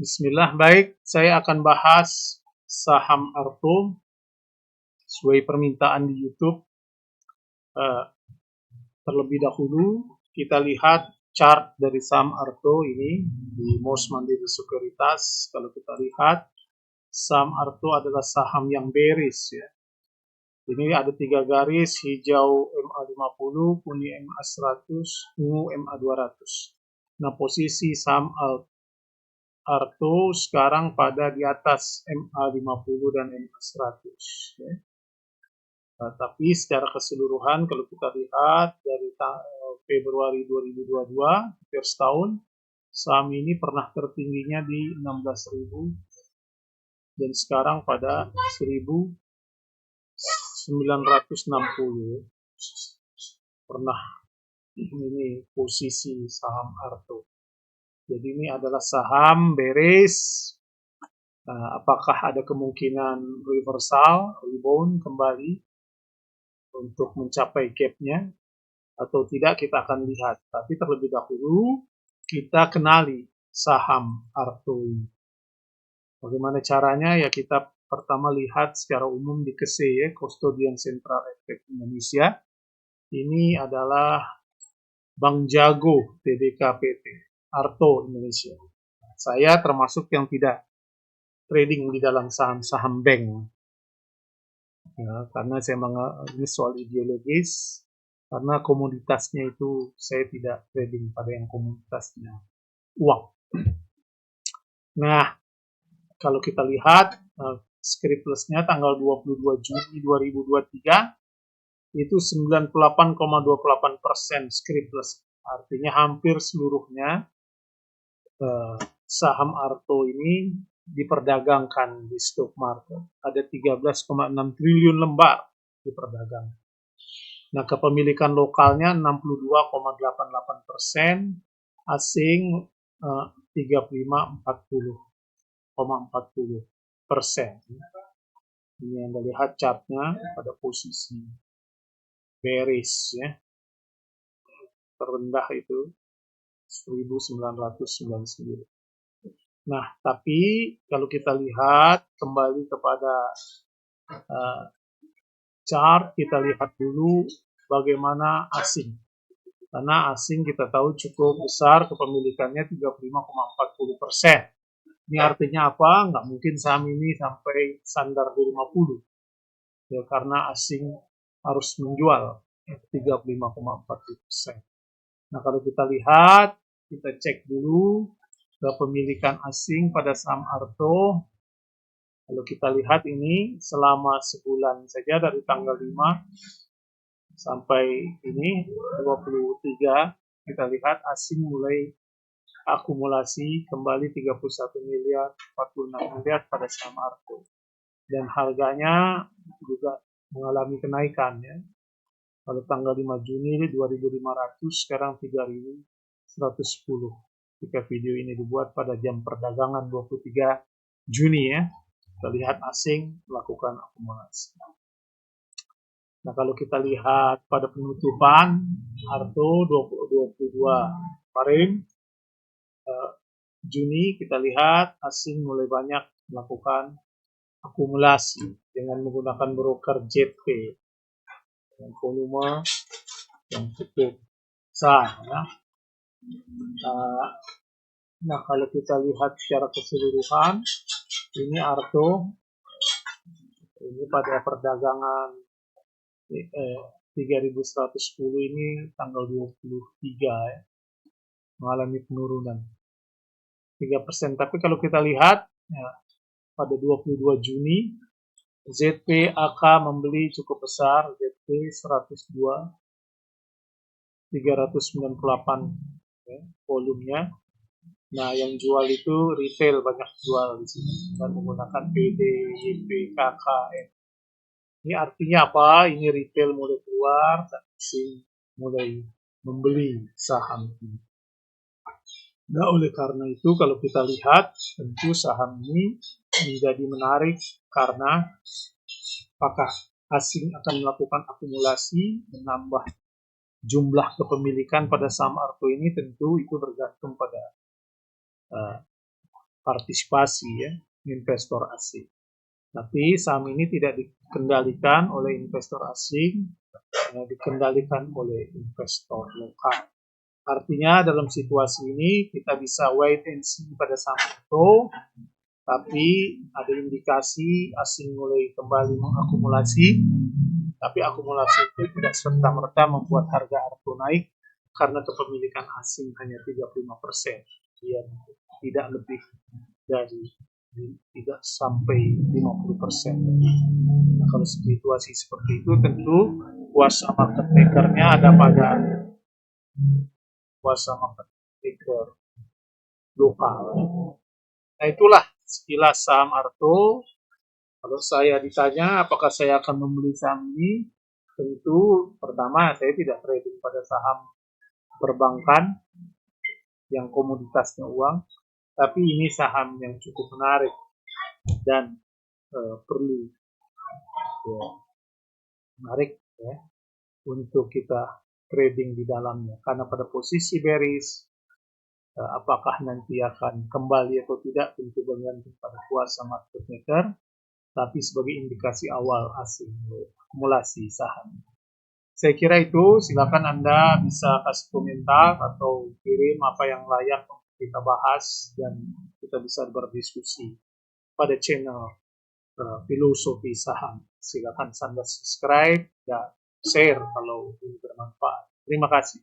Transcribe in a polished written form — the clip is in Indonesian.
Bismillah, baik, saya akan bahas saham Arto sesuai permintaan di YouTube. Terlebih dahulu kita lihat chart dari saham Arto ini di MOS Mandiri Sekuritas. Kalau kita lihat saham Arto adalah saham yang bearish ya. Ini ada 3 garis, hijau MA50, kuning MA100, ungu MA200. Nah, posisi saham Arto sekarang pada di atas MA50 dan MA100 ya. Nah, tapi secara keseluruhan kalau kita lihat dari Februari 2022 hampir setahun, saham ini pernah tertingginya di 16.000 dan sekarang pada 1.960 pernah ini posisi saham Arto. Jadi ini adalah saham bearish. Apakah ada kemungkinan reversal, rebound kembali untuk mencapai gap-nya atau tidak, kita akan lihat. Tapi terlebih dahulu kita kenali saham Arto ini. Bagaimana caranya? Ya, kita pertama lihat secara umum di KSE ya, Custodian Central Efek Indonesia. Ini adalah Bank Jago Tbk PT Arto Indonesia. Saya termasuk yang tidak trading di dalam saham-saham bank. Ya, karena saya ini soal ideologis, karena komoditasnya itu saya tidak trading pada yang komoditasnya uang. Nah, kalau kita lihat scriptless-nya tanggal 22 Juni 2023 itu 98,28% scriptless. Artinya hampir seluruhnya saham Arto ini diperdagangkan di stock market. Ada 13,6 triliun lembar diperdagangkan. Nah, kepemilikan lokalnya 62,88%, asing 35,40,40%. Ini yang dilihat chartnya pada posisi bearish ya. Terendah itu 1999. Nah, tapi kalau kita lihat kembali kepada chart, kita lihat dulu bagaimana asing. Karena asing kita tahu cukup besar, kepemilikannya 35,40%. Ini artinya apa? Nggak mungkin saham ini sampai sandar di 50. Ya, karena asing harus menjual 35,40%. Nah, kalau kita lihat, kita cek dulu kepemilikan asing pada saham Arto. Kalau kita lihat ini selama sebulan saja dari tanggal 5 sampai ini 23, kita lihat asing mulai akumulasi kembali 31 miliar, 46 miliar pada saham Arto. Dan harganya juga mengalami kenaikan ya. Pada tanggal 5 Juni 2.500, sekarang 3.110. Jika video ini dibuat pada jam perdagangan 23 Juni ya, kita lihat asing melakukan akumulasi. Nah, kalau kita lihat pada penutupan Arto 2022 kemarin Juni, kita lihat asing mulai banyak melakukan akumulasi dengan menggunakan broker JP dengan volume yang cukup besar ya. Nah, kalau kita lihat secara keseluruhan, ini Arto ini pada perdagangan 3.110 ini tanggal 23 ya, mengalami penurunan 3%. Tapi kalau kita lihat ya, pada 22 Juni ZP AK membeli cukup besar, ZP 102 398 ya, volumenya. Nah, yang jual itu retail, banyak jual di sini dan menggunakan PD, YP, KKN. Ini artinya apa? Ini retail mulai keluar dan asing mulai membeli saham ini. Nah, oleh karena itu kalau kita lihat, tentu saham ini menjadi menarik karena apakah asing akan melakukan akumulasi, menambah jumlah kepemilikan pada saham Arto ini, tentu itu bergantung pada partisipasi ya investor asing. Tapi saham ini tidak dikendalikan oleh investor asing, dikendalikan oleh investor lokal. Artinya dalam situasi ini kita bisa wait and see pada saham itu, tapi ada indikasi asing mulai kembali mengakumulasi, tapi akumulasi itu tidak serta-merta membuat harga Arto naik karena kepemilikan asing hanya 35%, yang tidak lebih dari tidak sampai 50%. Nah, kalau situasi seperti itu tentu kuasa market maker-nya ada pada kuasa market maker lokal. Nah, itulah sekilas saham Arto. Kalau saya ditanya apakah saya akan membeli saham ini, tentu pertama saya tidak trading pada saham perbankan yang komoditasnya uang, tapi ini saham yang cukup menarik dan perlu ya, menarik ya untuk kita trading di dalamnya, karena pada posisi bearish apakah nanti akan kembali atau tidak tentu bergantung pada kuasa market maker, tapi sebagai indikasi awal asing akumulasi saham. Saya kira itu, silakan Anda bisa kasih komentar atau kirim apa yang layak untuk kita bahas dan kita bisa berdiskusi pada channel Filosofi Saham. Silakan Anda subscribe dan share kalau ini bermanfaat. Terima kasih.